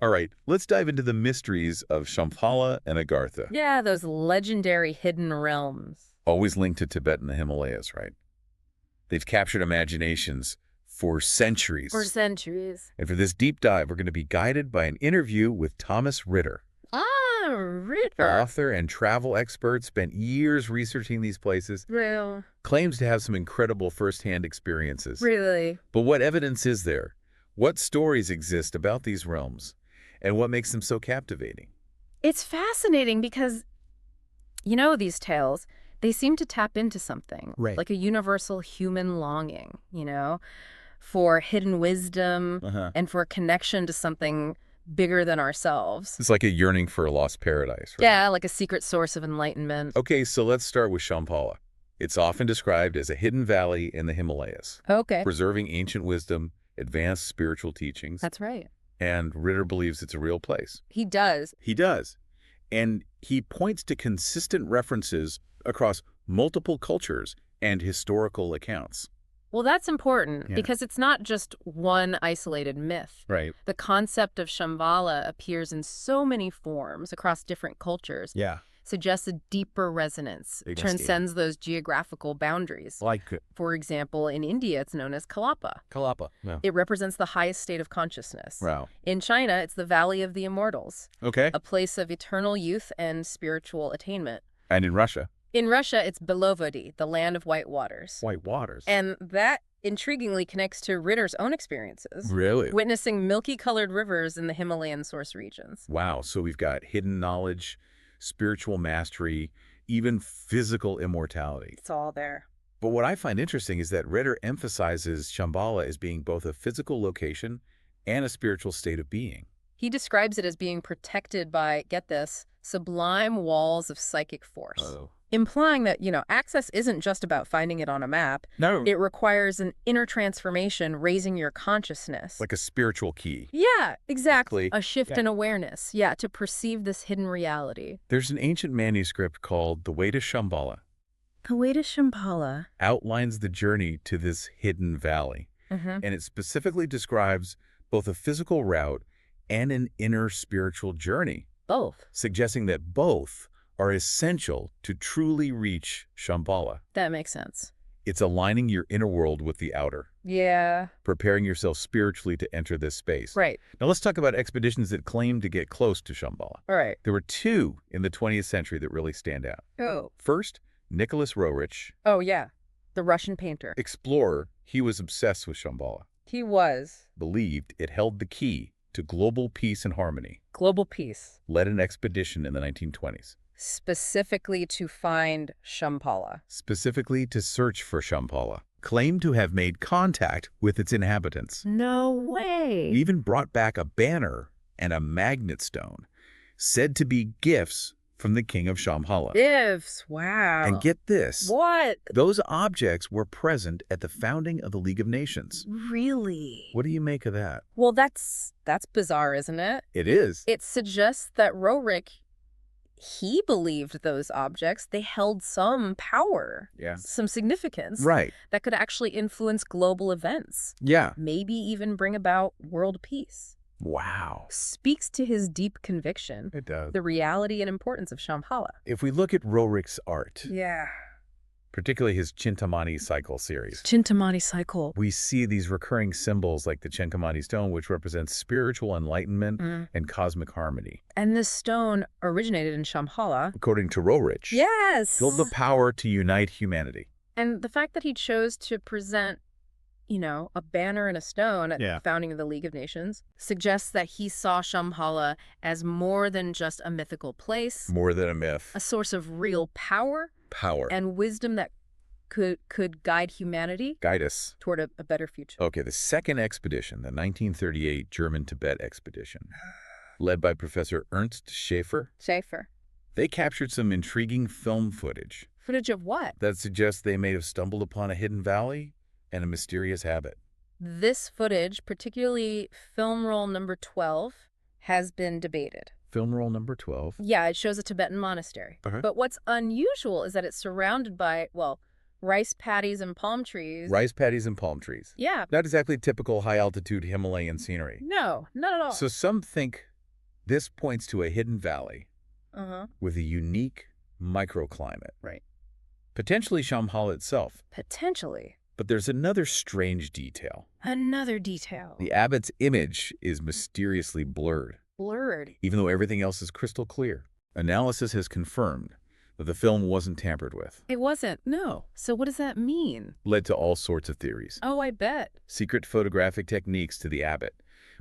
All right, let's dive into the mysteries of Shambhala and Agartha. Yeah, those legendary hidden realms. Always linked to Tibet and the Himalayas, right? They've captured imaginations for centuries. For centuries. And for this deep dive, we're going to be guided by an interview with Thomas Ritter. Ah, Ritter. Author and travel expert, spent years researching these places. Real. Claims to have some incredible first-hand experiences. Really? But what evidence is there? What stories exist about these realms? And what makes them so captivating? It's fascinating because, these tales, they seem to tap into something. Right. Like a universal human longing, for hidden wisdom and for a connection to something bigger than ourselves. It's like a yearning for a lost paradise, right? Yeah, like a secret source of enlightenment. Okay, so let's start with Shambhala. It's often described as a hidden valley in the Himalayas, Okay. preserving ancient wisdom, advanced spiritual teachings. That's right. And Ritter believes it's a real place. He does. He does. And he points to consistent references across multiple cultures and historical accounts. Well, that's important Yeah. because it's not just one isolated myth. Right. The concept of Shambhala appears in so many forms across different cultures. Yeah. Suggests a deeper resonance, transcends those geographical boundaries. Like For example, in India, it's known as Kalapa. Kalapa. Yeah. It represents the highest state of consciousness. Wow. In China, it's the Valley of the Immortals, Okay. a place of eternal youth and spiritual attainment. And in Russia? In Russia, it's Belovody, the land of white waters. White waters. And that intriguingly connects to Ritter's own experiences. Really? Witnessing milky-colored rivers in the Himalayan source regions. Wow. So we've got hidden knowledge, spiritual mastery, even physical immortality. It's all there. But what I find interesting is that Ritter emphasizes Shambhala as being both a physical location and a spiritual state of being. He describes it as being protected by, get this, sublime walls of psychic force. Oh. Implying that, access isn't just about finding it on a map. No. It requires an inner transformation, raising your consciousness. Like a spiritual key. Yeah, exactly. A shift Yeah. in awareness. Yeah, to perceive this hidden reality. There's an ancient manuscript called The Way to Shambhala. The Way to Shambhala. Outlines the journey to this hidden valley. And it specifically describes both a physical route and an inner spiritual journey, Both. suggesting that both are essential to truly reach Shambhala. That makes sense. It's aligning your inner world with the outer, Yeah. preparing yourself spiritually to enter this space. Right. Now let's talk about expeditions that claim to get close to Shambhala. All right. There were two in the 20th century that really stand out. Oh. First, Nicholas Roerich, Oh, yeah. The Russian painter. explorer. He was obsessed with Shambhala, He was. believed it held the key to global peace and harmony, Global peace. led an expedition in the 1920s, Specifically to find Shambhala. specifically to search for Shambhala, claimed to have made contact with its inhabitants. No way. He even brought back a banner and a magnet stone, said to be gifts from the king of Shambhala. Ifs. Wow. And get this, What? those objects were present at the founding of the League of Nations. Really? What do you make of that? Well, that's bizarre, isn't it? It is. It suggests that Roerich, he believed those objects, they held some power, Yeah. some significance Right. that could actually influence global events, Yeah. maybe even bring about world peace. Wow. Speaks to his deep conviction, It does. the reality and importance of Shambhala. If we look at Roerich's art, Yeah. particularly his Chintamani cycle series, Chintamani cycle. we see these recurring symbols like the Chintamani stone, which represents spiritual enlightenment and cosmic harmony. And this stone originated in Shambhala. According to Roerich, Yes. held the power to unite humanity. And the fact that he chose to present, a banner and a stone at the founding of the League of Nations suggests that he saw Shambhala as more than just a mythical place, More than a myth. a source of real power Power. and wisdom that could guide humanity Guide us. toward a better future. Okay, the second expedition, the 1938 German Tibet expedition, led by Professor Ernst Schaefer, Schaefer. they captured some intriguing film footage Footage of what? that suggests they may have stumbled upon a hidden valley and a mysterious habit. This footage, particularly film roll number 12, has been debated. Film roll number 12. Yeah, it shows a Tibetan monastery. Okay. But what's unusual is that it's surrounded by, Rice paddies and palm trees. Rice paddies and palm trees. Yeah. Not exactly typical high-altitude Himalayan scenery. No, not at all. So some think this points to a hidden valley with a unique microclimate. Right. Potentially Shambhala itself. Potentially. But there's another strange detail. Another detail. The abbot's image is mysteriously blurred. Blurred. Even though everything else is crystal clear. Analysis has confirmed that the film wasn't tampered with. It wasn't? No. So what does that mean? Led to all sorts of theories. Oh, I bet. Secret photographic techniques to the abbot,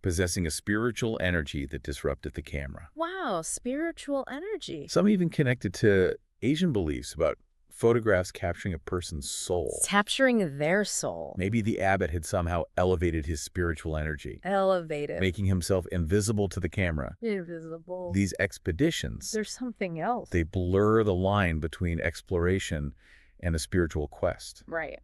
possessing a spiritual energy that disrupted the camera. Wow, spiritual energy. Some even connected to Asian beliefs about photographs capturing a person's soul. Capturing their soul. Maybe the abbot had somehow elevated his spiritual energy. Elevated. Making himself invisible to the camera. Invisible. These expeditions, There's something else. they blur the line between exploration and a spiritual quest. Right.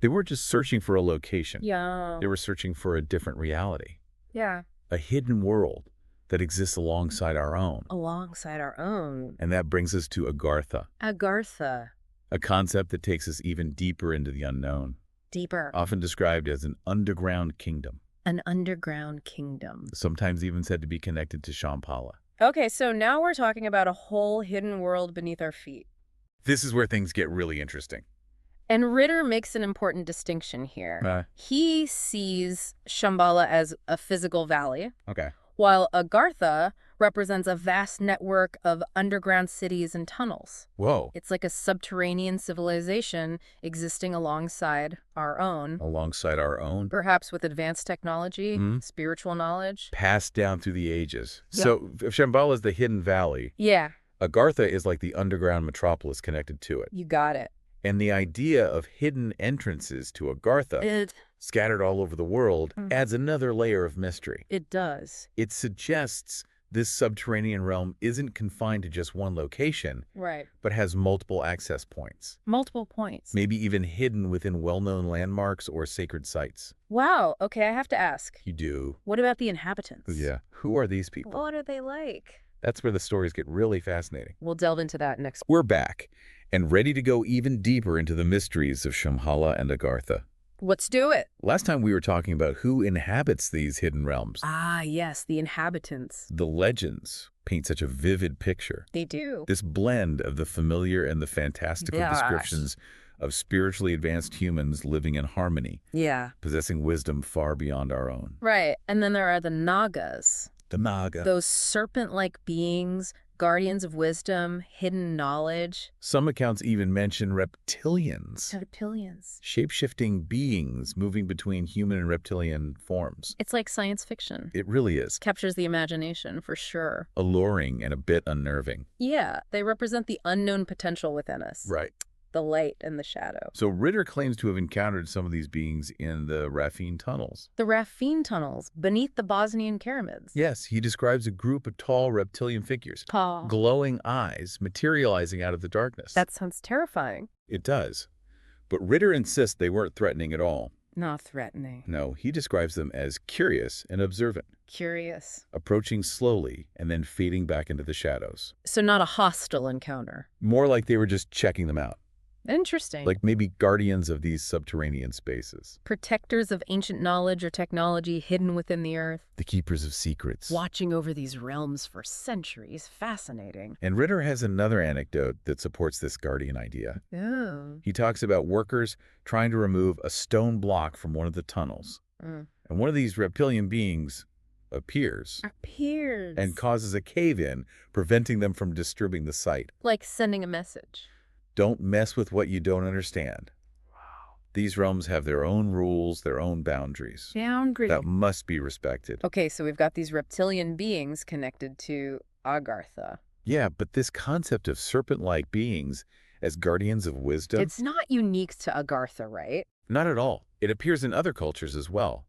They weren't just searching for a location. Yeah. They were searching for a different reality. Yeah. A hidden world that exists alongside our own. Alongside our own. And that brings us to Agartha. Agartha. A concept that takes us even deeper into the unknown. Deeper. Often described as an underground kingdom. An underground kingdom. Sometimes even said to be connected to Shambhala. Okay, so now we're talking about a whole hidden world beneath our feet. This is where things get really interesting. And Ritter makes an important distinction here. He sees Shambhala as a physical valley, Okay. while Agartha represents a vast network of underground cities and tunnels. Whoa. It's like a subterranean civilization existing alongside our own. Alongside our own. Perhaps with advanced technology, spiritual knowledge. Passed down through the ages. Yep. So if Shambhala is the hidden valley, Yeah, Agartha is like the underground metropolis connected to it. you got it. And the idea of hidden entrances to Agartha, scattered all over the world, adds another layer of mystery. It does. It suggests this subterranean realm isn't confined to just one location, Right. but has multiple access points. Multiple points. Maybe even hidden within well-known landmarks or sacred sites. Wow. Okay, I have to ask. You do. What about the inhabitants? Yeah. Who are these people? What are they like? That's where the stories get really fascinating. We'll delve into that next. We're back and ready to go even deeper into the mysteries of Shambhala and Agartha. Let's do it. Last time we were talking about who inhabits these hidden realms. Ah, yes, the inhabitants. The legends paint such a vivid picture. They do. This blend of the familiar and the fantastical descriptions of spiritually advanced humans living in harmony, possessing wisdom far beyond our own. Right. And then there are the Nagas. The Naga. Those serpent-like beings, guardians of wisdom, hidden knowledge. Some accounts even mention reptilians. Reptilians. Shape-shifting beings moving between human and reptilian forms. It's like science fiction. It really is. Captures the imagination, for sure. Alluring and a bit unnerving. Yeah, they represent the unknown potential within us. Right. The light and the shadow. So Ritter claims to have encountered some of these beings in the Raphine tunnels. The Raphine tunnels, beneath the Bosnian pyramids. Yes, he describes a group of tall reptilian figures. Glowing eyes materializing out of the darkness. That sounds terrifying. It does. But Ritter insists they weren't threatening at all. Not threatening. No, he describes them as curious and observant. Curious. Approaching slowly and then fading back into the shadows. So not a hostile encounter. More like they were just checking them out. Interesting. Like maybe guardians of these subterranean spaces. Protectors of ancient knowledge or technology hidden within the earth. The keepers of secrets. Watching over these realms for centuries. Fascinating. And Ritter has another anecdote that supports this guardian idea. Oh. He talks about workers trying to remove a stone block from one of the tunnels. And one of these reptilian beings appears. And causes a cave-in, preventing them from disturbing the site. Like sending a message. Don't mess with what you don't understand. Wow. These realms have their own rules, their own boundaries. That must be respected. Okay, so we've got these reptilian beings connected to Agartha. Yeah, but this concept of serpent-like beings as guardians of wisdom... It's not unique to Agartha, right? Not at all. It appears in other cultures as well.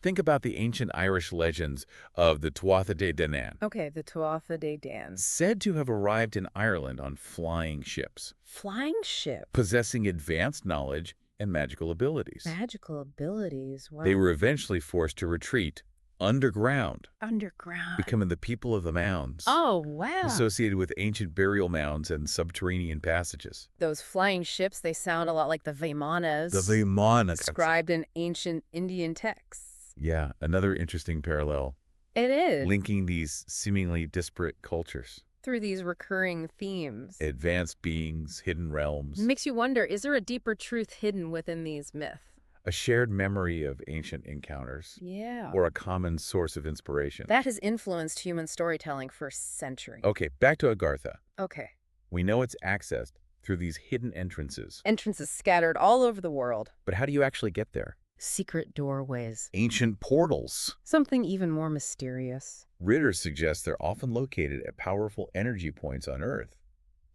Think about the ancient Irish legends of the Tuatha Dé Danann. Okay, the Tuatha Dé Danann. Said to have arrived in Ireland on flying ships. Flying ship? Possessing advanced knowledge and magical abilities. Magical abilities? Wow. They were eventually forced to retreat underground. Underground. Becoming the people of the mounds. Oh, wow. Associated with ancient burial mounds and subterranean passages. Those flying ships, they sound a lot like the Vimanas. The Vimanas. Described in ancient Indian texts. Yeah, another interesting parallel. It is. Linking these seemingly disparate cultures. Through these recurring themes. Advanced beings, hidden realms. It makes you wonder, is there a deeper truth hidden within these myths? A shared memory of ancient encounters. Yeah. Or a common source of inspiration. That has influenced human storytelling for centuries. Okay, back to Agartha. Okay. We know it's accessed through these hidden entrances. Entrances scattered all over the world. But how do you actually get there? Secret doorways. Ancient portals. Something even more mysterious. Ritter suggests they're often located at powerful energy points on Earth.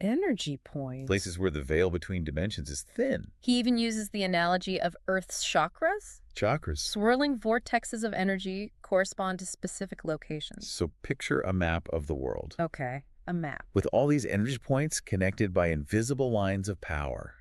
Energy points? Places where the veil between dimensions is thin. He even uses the analogy of Earth's chakras. Chakras. Swirling vortexes of energy correspond to specific locations. So picture a map of the world. Okay, a map. With all these energy points connected by invisible lines of power.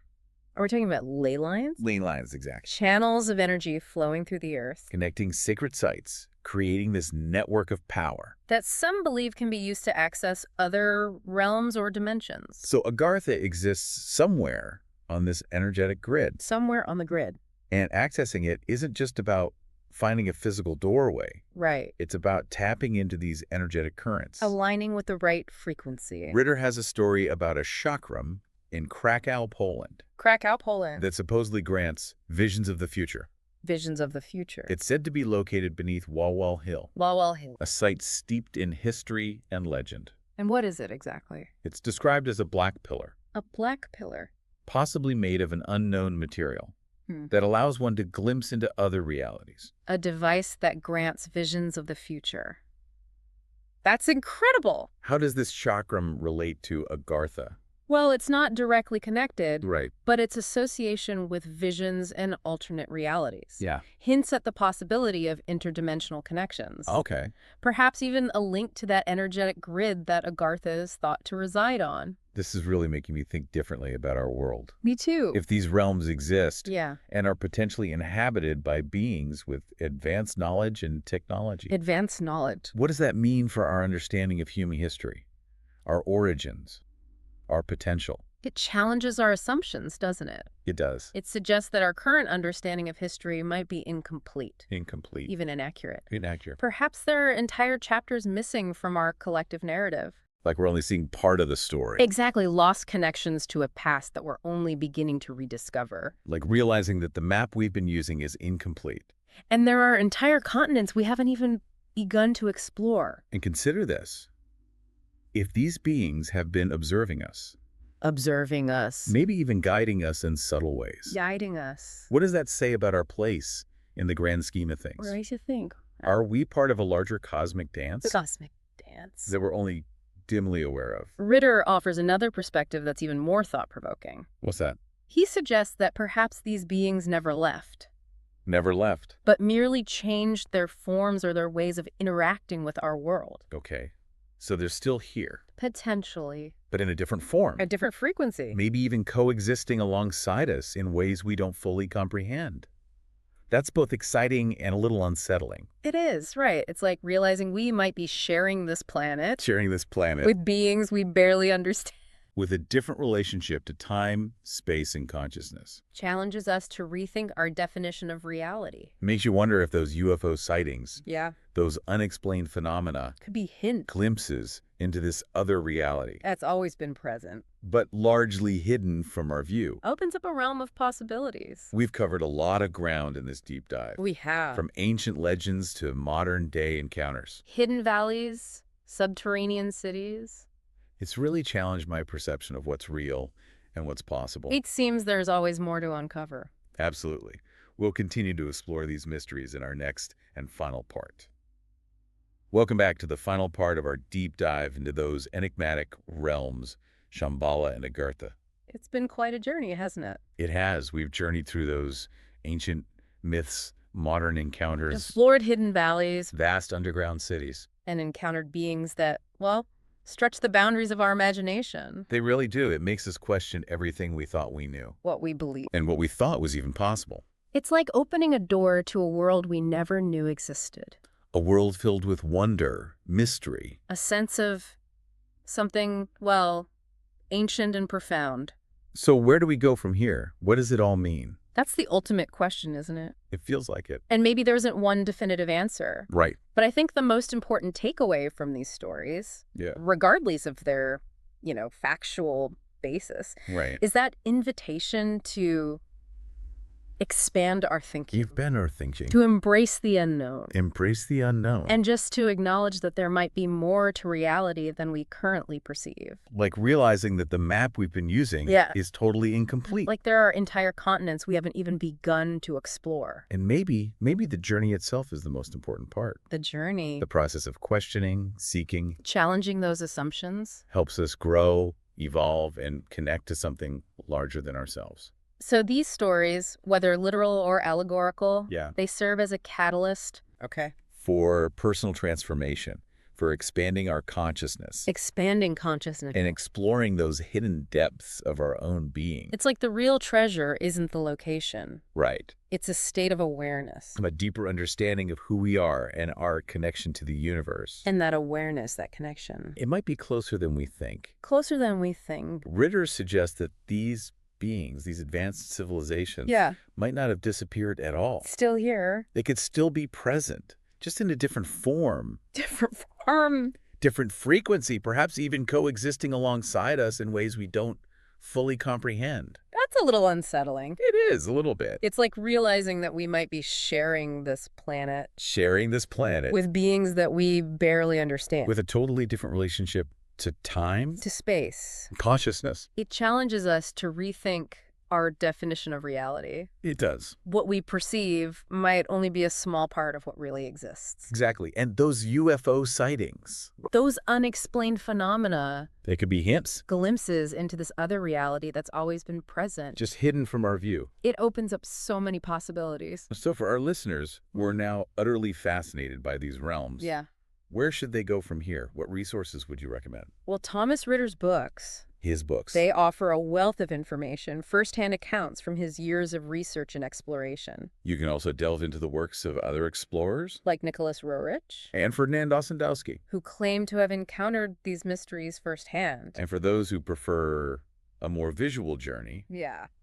Are we talking about ley lines? Ley lines, exactly. Channels of energy flowing through the Earth. Connecting sacred sites, creating this network of power. That some believe can be used to access other realms or dimensions. So Agartha exists somewhere on this energetic grid. Somewhere on the grid. And accessing it isn't just about finding a physical doorway. Right. It's about tapping into these energetic currents. Aligning with the right frequency. Ritter has a story about a chakram in Krakow, Poland. Krakow, Poland. That supposedly grants visions of the future. Visions of the future. It's said to be located beneath Wawel Hill. Wawel Hill. A site steeped in history and legend. And what is it exactly? It's described as a black pillar. A black pillar? Possibly made of an unknown material that allows one to glimpse into other realities. A device that grants visions of the future. That's incredible! How does this chakram relate to Agartha? Well, it's not directly connected, right, but its association with visions and alternate realities. Yeah. Hints at the possibility of interdimensional connections. Okay. Perhaps even a link to that energetic grid that Agartha is thought to reside on. This is really making me think differently about our world. Me too. If these realms exist yeah. and are potentially inhabited by beings with advanced knowledge and technology. Advanced knowledge. What does that mean for our understanding of human history, our origins, our potential? It challenges our assumptions, doesn't it? It does. It suggests that our current understanding of history might be incomplete. Incomplete. Even inaccurate. Inaccurate. Perhaps there are entire chapters missing from our collective narrative. Like we're only seeing part of the story. Exactly. Lost connections to a past that we're only beginning to rediscover. Like realizing that the map we've been using is incomplete. And there are entire continents we haven't even begun to explore. And consider this. If these beings have been observing us, maybe even guiding us in subtle ways, guiding us, what does that say about our place in the grand scheme of things? What makes you think? Are we part of a larger cosmic dance? The cosmic dance. That we're only dimly aware of? Ritter offers another perspective that's even more thought-provoking. What's that? He suggests that perhaps these beings never left. Never left. But merely changed their forms or their ways of interacting with our world. Okay. So they're still here. Potentially. But in a different form. A different frequency. Maybe even coexisting alongside us in ways we don't fully comprehend. That's both exciting and a little unsettling. It is, right. It's like realizing we might be sharing this planet. Sharing this planet. With beings we barely understand. With a different relationship to time, space, and consciousness. Challenges us to rethink our definition of reality. Makes you wonder if those UFO sightings, yeah, those unexplained phenomena, could be hints, glimpses into this other reality. That's always been present. But largely hidden from our view. Opens up a realm of possibilities. We've covered a lot of ground in this deep dive. We have. From ancient legends to modern-day encounters. Hidden valleys, subterranean cities. It's really challenged my perception of what's real and what's possible. It seems there's always more to uncover. Absolutely. We'll continue to explore these mysteries in our next and final part. Welcome back to the final part of our deep dive into those enigmatic realms, Shambhala and Agartha. It's been quite a journey, hasn't it? It has. We've journeyed through those ancient myths, modern encounters, explored hidden valleys, vast underground cities, and encountered beings that, well, stretch the boundaries of our imagination. They really do. It makes us question everything we thought we knew. What we believe. And what we thought was even possible. It's like opening a door to a world we never knew existed. A world filled with wonder, mystery. A sense of something, well, ancient and profound. So where do we go from here? What does it all mean? That's the ultimate question, isn't it? It feels like it. And maybe there isn't one definitive answer. Right. But I think the most important takeaway from these stories, regardless of their, factual basis, is that invitation to expand our thinking. You've been our thinking. To embrace the unknown. Embrace the unknown. And just to acknowledge that there might be more to reality than we currently perceive. Like realizing that the map we've been using is totally incomplete. Like there are entire continents we haven't even begun to explore. And maybe the journey itself is the most important part. The journey. The process of questioning, seeking. Challenging those assumptions. Helps us grow, evolve, and connect to something larger than ourselves. So these stories, whether literal or allegorical, they serve as a catalyst for personal transformation, for expanding our consciousness. Expanding consciousness. And exploring those hidden depths of our own being. It's like the real treasure isn't the location. Right. It's a state of awareness. A deeper understanding of who we are and our connection to the universe. And that awareness, that connection. It might be closer than we think. Closer than we think. Ritter suggests that these beings, these advanced civilizations, might not have disappeared at all. Still here. They could still be present, just in a different form. Different form. Different frequency, perhaps even coexisting alongside us in ways we don't fully comprehend. That's a little unsettling. It is, a little bit. It's like realizing that we might be sharing this planet. Sharing this planet. With beings that we barely understand. With a totally different relationship to time? To space. Consciousness. It challenges us to rethink our definition of reality. It does. What we perceive might only be a small part of what really exists. Exactly. And those UFO sightings. Those unexplained phenomena. They could be hints. Glimpses into this other reality that's always been present. Just hidden from our view. It opens up so many possibilities. So for our listeners, we're now utterly fascinated by these realms. Yeah. Where should they go from here? What resources would you recommend? Well, Thomas Ritter's books. His books. They offer a wealth of information, first-hand accounts from his years of research and exploration. You can also delve into the works of other explorers. Like Nicholas Roerich. And Ferdinand Ossendowski. Who claim to have encountered these mysteries firsthand. And for those who prefer a more visual journey,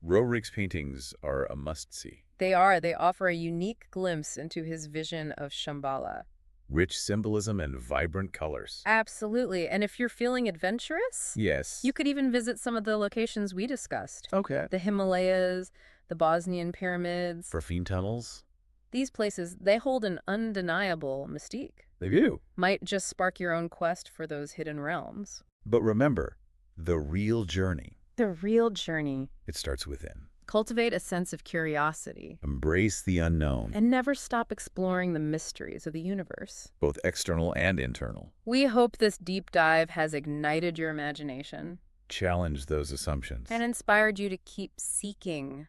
Roerich's paintings are a must-see. They are. They offer a unique glimpse into his vision of Shambhala. Rich symbolism and vibrant colors. Absolutely. And if you're feeling adventurous, you could even visit some of the locations we discussed. Okay. The Himalayas, the Bosnian pyramids. Graphene tunnels. These places, they hold an undeniable mystique. They do. Might just spark your own quest for those hidden realms. But remember, the real journey. The real journey. It starts within. Cultivate a sense of curiosity. Embrace the unknown. And never stop exploring the mysteries of the universe. Both external and internal. We hope this deep dive has ignited your imagination. Challenged those assumptions. And inspired you to keep seeking,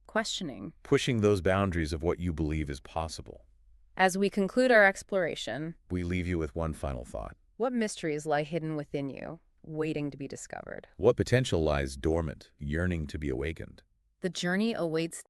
questioning. Pushing those boundaries of what you believe is possible. As we conclude our exploration, we leave you with one final thought. What mysteries lie hidden within you, waiting to be discovered? What potential lies dormant, yearning to be awakened? The journey awaits